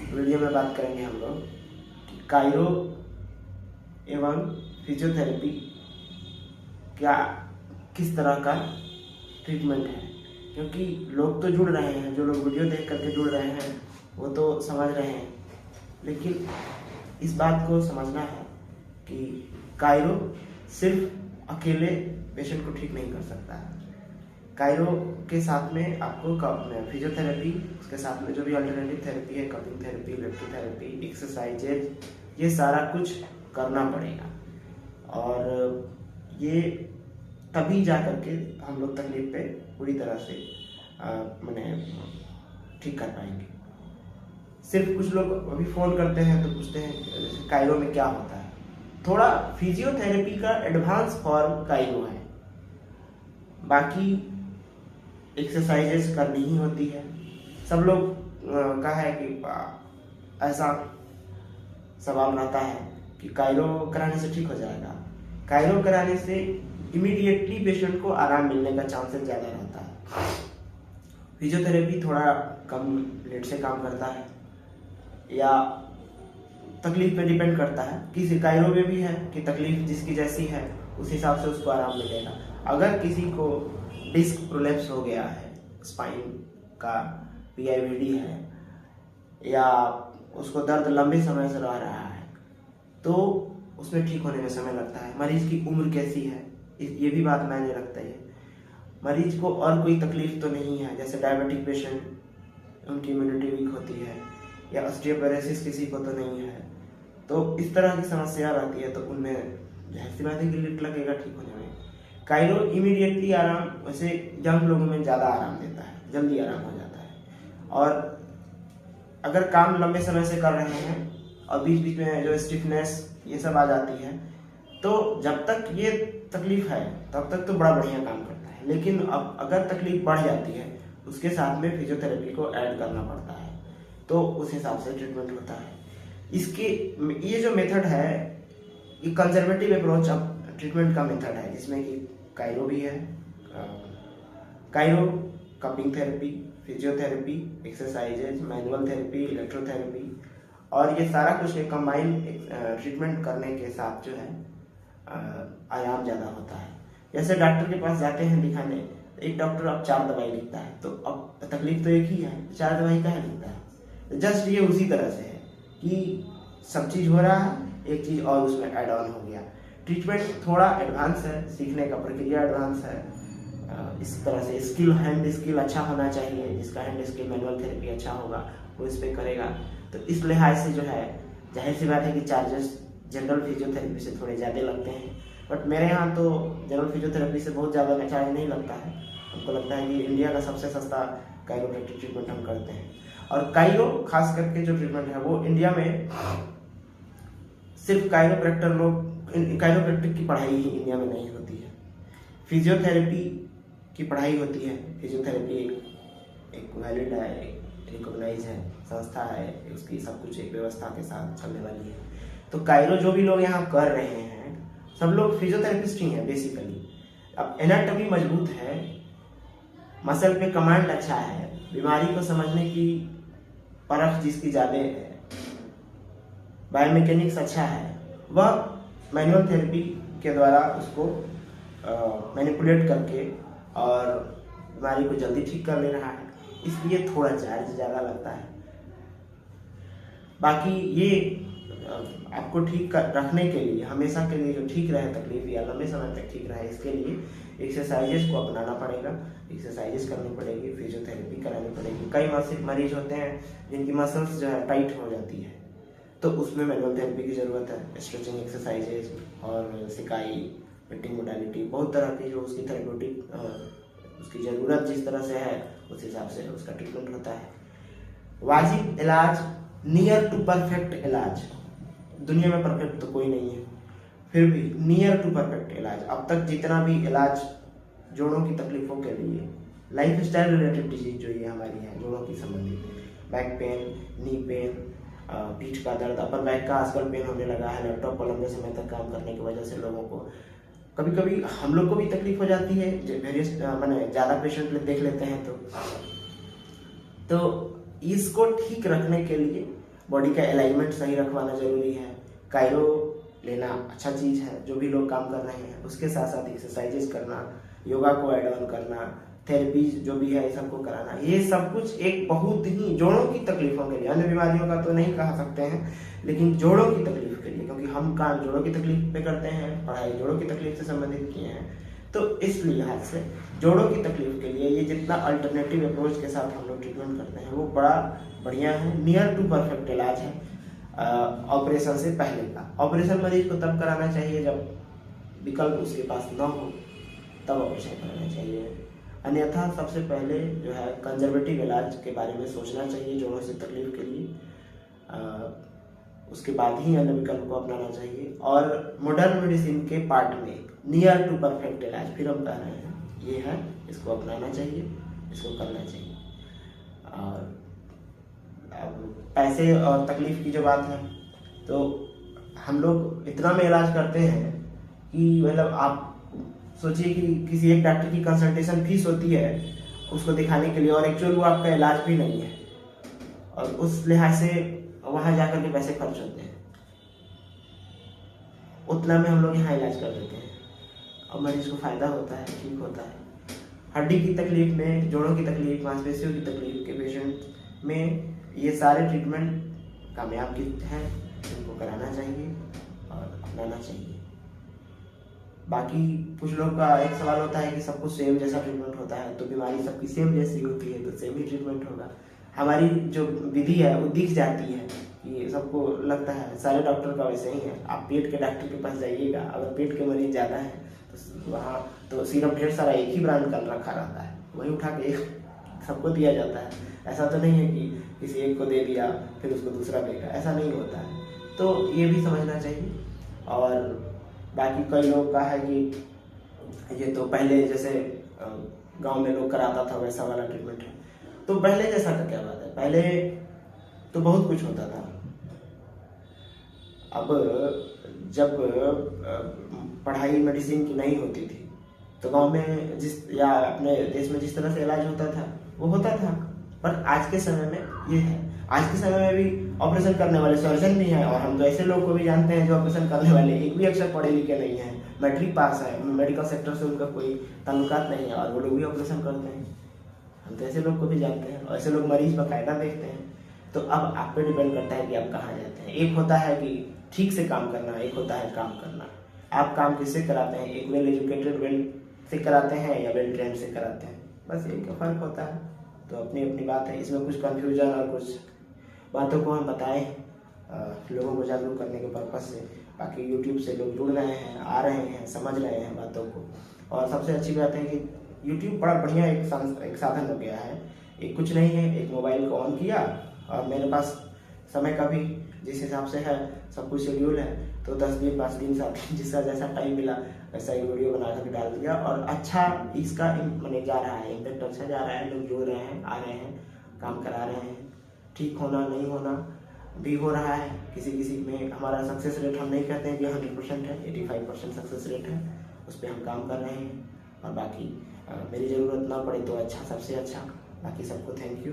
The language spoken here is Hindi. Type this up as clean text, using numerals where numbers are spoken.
वीडियो में बात करेंगे हम लोग कि कायरो एवं फिजियोथेरेपी क्या किस तरह का ट्रीटमेंट है, क्योंकि लोग तो जुड़ रहे हैं, जो लोग वीडियो देख करके जुड़ रहे हैं वो तो समझ रहे हैं, लेकिन इस बात को समझना है कि कायरो सिर्फ अकेले पेशेंट को ठीक नहीं कर सकता है। कायरो के साथ में आपको फिजियोथेरेपी, उसके साथ में जो भी अल्टरनेटिव थेरेपी है, कपिंग थेरेपी, इलेक्ट्रोथेरेपी, एक्सरसाइजेज, ये सारा कुछ करना पड़ेगा। और ये तभी जा करके हम लोग तकलीफ पे पूरी तरह से ठीक कर पाएंगे। सिर्फ कुछ लोग अभी फ़ोन करते हैं तो पूछते हैं कायरो में क्या होता है। थोड़ा फिजियोथेरेपी का एडवांस फॉर्म कायरो है। बाकी एक्सरसाइजेस करनी ही होती है। सब लोग का है कि ऐसा सवाल रहता है कि कायरो कराने से ठीक हो जाएगा। कायरो कराने से इमीडिएटली पेशेंट को आराम मिलने का चांसेस ज़्यादा रहता है। फिजियोथेरेपी थोड़ा कम लेट से काम करता है या तकलीफ पे डिपेंड करता है। किसी कायरो में भी है कि तकलीफ जिसकी जैसी है उस हिसाब से उसको आराम मिलेगा। अगर किसी को डिस्क प्रोलैप्स हो गया है, स्पाइन का PIVD है, या उसको दर्द लंबे समय से रह रहा है, तो उसमें ठीक होने में समय लगता है। मरीज की उम्र कैसी है ये भी बात मायने रखता है। मरीज को और कोई तकलीफ तो नहीं है, जैसे डायबिटिक पेशेंट, उनकी इम्यूनिटी वीक होती है, या ऑस्टियोपोरोसिस किसी को तो नहीं है, तो इस तरह की समस्या रहती है, तो उनमें जाहिर सी बात है कि लेट लगेगा ठीक होने में। कायरो इमीडिएटली आराम, वैसे यंग लोगों में ज़्यादा आराम देता है, जल्दी आराम हो जाता है। और अगर काम लंबे समय से कर रहे हैं और बीच बीच में जो स्टिफनेस ये सब आ जाती है, तो जब तक ये तकलीफ है तब तक तो बड़ा बढ़िया काम करता है। लेकिन अब अगर तकलीफ बढ़ जाती है, उसके साथ में फिजियोथेरेपी को ऐड करना पड़ता है, तो उस हिसाब से ट्रीटमेंट होता है। इसके ये जो मेथड है, ये कंजर्वेटिव अप्रोच अब ट्रीटमेंट का मेथड है, जिसमें कि कायरो भी है। Cairo, cupping therapy, physiotherapy, exercises, manual therapy, electrotherapy, और ये सारा कुछ एक कंबाइन ट्रीटमेंट करने के साथ जो है आराम ज़्यादा होता है। जैसे डॉक्टर के पास जाते हैं दिखाने, एक डॉक्टर अब 4 दवाई लिखता है, तो अब तकलीफ तो एक ही है, 4 दवाई काहे लिखता है। जस्ट ये उसी तरह से है कि सब चीज़ हो रहा है, एक चीज़ और उसमें ऐड ऑन हो गया। ट्रीटमेंट थोड़ा एडवांस है, सीखने का प्रक्रिया एडवांस है। इस तरह से हैंड स्किल अच्छा होना चाहिए। जिसका हैंड स्किल मैनुअल थेरेपी अच्छा होगा वो इस पर करेगा। तो इस लिहाज से जो है जाहिर सी बात है कि चार्जेस जनरल फिजियोथेरेपी से थोड़े ज़्यादा लगते हैं, बट मेरे यहाँ तो जनरल फिजियोथेरेपी से बहुत ज़्यादा चार्ज नहीं लगता है। हमको लगता है कि इंडिया का सबसे सस्ता कायरोप्रैक्टिक ट्रीटमेंट हम करते हैं। और कायरो खास करके जो ट्रीटमेंट है वो इंडिया में सिर्फ कायरोप्रैक्टिक की पढ़ाई ही इंडिया में नहीं होती है। फिजियोथेरेपी की पढ़ाई होती है। फिजियोथेरेपी एक वैलिड है, एक रिकॉग्नाइज है, संस्था है, उसकी सब कुछ एक व्यवस्था के साथ चलने वाली है। तो कायरो जो भी लोग यहाँ कर रहे हैं सब लोग फिजियोथेरेपिस्ट ही हैं बेसिकली। अब एनाटॉमी मजबूत है, मसल पे कमांड अच्छा है, बीमारी को समझने की परख जिसकी ज़्यादा है, बायोमैकेनिक्स अच्छा है, वह मैनुअल थेरेपी के द्वारा उसको मैनिपुलेट करके और बीमारी को जल्दी ठीक कर ले रहा है। इसलिए थोड़ा चार्ज ज़्यादा लगता है। बाकी ये आपको ठीक रखने के लिए, हमेशा के लिए जो ठीक रहे तकलीफ या लंबे समय तक ठीक रहे, इसके लिए एक्सरसाइजेस को अपनाना पड़ेगा, एक्सरसाइजेस करनी पड़ेगी, फिजियोथेरेपी करानी पड़ेगी। कई मरीज होते हैं जिनकी मसल्स जो है टाइट हो जाती है, तो उसमें मैनुअल थेरेपी की ज़रूरत है। स्ट्रेचिंग एक्सरसाइजेज और सिकाई, फिटिंग मोडालिटी, बहुत तरह की जो उसकी थेरेप्यूटिक उसकी ज़रूरत जिस तरह से है उस हिसाब से उसका ट्रीटमेंट होता है। वाजिब इलाज, नियर टू परफेक्ट इलाज, दुनिया में परफेक्ट तो कोई नहीं है, फिर भी नियर टू परफेक्ट इलाज। अब तक जितना भी इलाज जोड़ों की तकलीफ़ों के लिए, लाइफ स्टाइल रिलेटेड डिजीज जो ये हमारी है जोड़ों की संबंधित, बैक पेन, नी पेन, पीठ का दर्द, अपर बैक का आजकल पेन होने लगा है लैपटॉप पर लंबे समय तक काम करने की वजह से लोगों को। कभी कभी हम लोग को भी तकलीफ हो जाती है, वेरियस मैंने ज़्यादा पेशेंट देख लेते हैं तो इसको ठीक रखने के लिए बॉडी का अलाइनमेंट सही रखवाना ज़रूरी है। कायरो लेना अच्छा चीज़ है, जो भी लोग काम कर रहे हैं उसके साथ साथ एक्सरसाइजेस करना, योगा को ऐड ऑन करना, थेरेपी जो भी है सबको कराना, ये सब कुछ एक बहुत ही जोड़ों की तकलीफों के लिए, अन्य बीमारियों का तो नहीं कह सकते हैं, लेकिन जोड़ों की तकलीफ के लिए, क्योंकि हम काम जोड़ों की तकलीफ पे करते हैं, पढ़ाई जोड़ों की तकलीफ से संबंधित किए हैं, तो इस लिहाज से जोड़ों की तकलीफ के लिए ये जितना अल्टरनेटिव अप्रोच के साथ हम लोग ट्रीटमेंट करते हैं वो बड़ा बढ़िया है, नियर टू परफेक्ट इलाज है ऑपरेशन से पहले का। ऑपरेशन मरीज को तब कराना चाहिए जब विकल्प उसके पास न हो, तब ऑपरेशन कराना चाहिए। अन्यथा सबसे पहले जो है कंजर्वेटिव इलाज के बारे में सोचना चाहिए जोड़ों से तकलीफ के लिए, उसके बाद ही अन्य विकल्प को अपनाना चाहिए। और मॉडर्न मेडिसिन के पार्ट में नियर टू परफेक्ट इलाज फिर हम कह रहे हैं ये है, इसको अपनाना चाहिए, इसको करना चाहिए। और अब पैसे और तकलीफ की जो बात है, तो हम लोग इतना में इलाज करते हैं कि मतलब आप सोचिए कि किसी एक डॉक्टर की कंसल्टेशन फीस होती है उसको दिखाने के लिए, और एक्चुअल वो आपका इलाज भी नहीं है, और उस लिहाज से वहाँ जाकर के पैसे खर्च होते हैं। उतना में हम लोग यहाँ इलाज कर देते हैं और मरीज को फायदा होता है, ठीक होता है। हड्डी की तकलीफ में, जोड़ों की तकलीफ, मांसपेशियों की तकलीफ के पेशेंट में ये सारे ट्रीटमेंट कामयाब हैं, इनको कराना चाहिए और अपनाना चाहिए। बाकी कुछ लोग का एक सवाल होता है कि सबको सेम जैसा ट्रीटमेंट होता है, तो बीमारी सबकी सेम जैसी होती है तो सेम ही ट्रीटमेंट होगा। हमारी जो विधि है वो दिख जाती है कि सबको लगता है सारे डॉक्टर का वैसे ही है। आप पेट के डॉक्टर के पास जाइएगा, अगर पेट के मरीज ज़्यादा है तो वहाँ तो सिर्फ ढेर सारा एक ही ब्रांड का रखा रहता है, वही उठा के सबको दिया जाता है। ऐसा तो नहीं है कि किसी एक को दे दिया फिर उसको दूसरा देगा, ऐसा नहीं होता है। तो ये भी समझना चाहिए। और बाकी कई लोग का है कि ये तो पहले जैसे गांव में लोग कराता था वैसा वाला ट्रीटमेंट है, तो पहले जैसा का क्या बात है, पहले तो बहुत कुछ होता था। अब जब पढ़ाई मेडिसिन की नहीं होती थी तो गांव में या अपने देश में जिस तरह से इलाज होता था वो होता था। पर आज के समय में ये है, आज के समय में भी ऑपरेशन करने वाले सर्जन भी हैं, और हम तो ऐसे लोग को भी जानते हैं जो ऑपरेशन करने वाले एक भी अक्षर पढ़े लिखे नहीं है, मैट्रिक पास है, मेडिकल सेक्टर से उनका कोई ताल्लुकात नहीं है, और वो लोग भी ऑपरेशन करते हैं। हम तो ऐसे लोग को भी जानते हैं, और ऐसे लोग मरीज बाकायदा देखते हैं। तो अब आप पे डिपेंड करता है कि आप कहाँ जाते हैं। एक होता है कि ठीक से काम करना, एक होता है काम करना। आप काम किससे कराते हैं, एक वेल एजुकेटेड वेल से कराते हैं या वेल ट्रेंड से कराते हैं, बस यही का फर्क होता है। तो अपनी अपनी बात है, इसमें कुछ कन्फ्यूजन और कुछ बातों को हम बताएं लोगों को जागरूक करने के पर्पज से। बाकी यूट्यूब से लोग जुड़ रहे हैं, आ रहे हैं, समझ रहे हैं बातों को। और सबसे अच्छी बात है कि यूट्यूब बड़ा बढ़िया एक साधन हो गया है। एक कुछ नहीं है, एक मोबाइल को ऑन किया और मेरे पास समय का भी जिस हिसाब से है सब कुछ शेड्यूल है, तो 10 दिन 5 दिन 7 दिन जिसका जैसा टाइम मिला वैसा ही वीडियो बना कर डाल दिया, और अच्छा इसका मैंने जा रहा है, इम्पैक्ट अच्छा जा रहा है। लोग जुड़ रहे हैं, आ रहे हैं, काम करा रहे हैं। ठीक होना नहीं होना भी हो रहा है, किसी किसी में हमारा सक्सेस रेट हम नहीं कहते हैं कि 100% है, 85% सक्सेस रेट है, उस पर हम काम कर रहे हैं। और बाकी मेरी ज़रूरत ना पड़े तो अच्छा, सबसे अच्छा। बाकी सबको थैंक यू।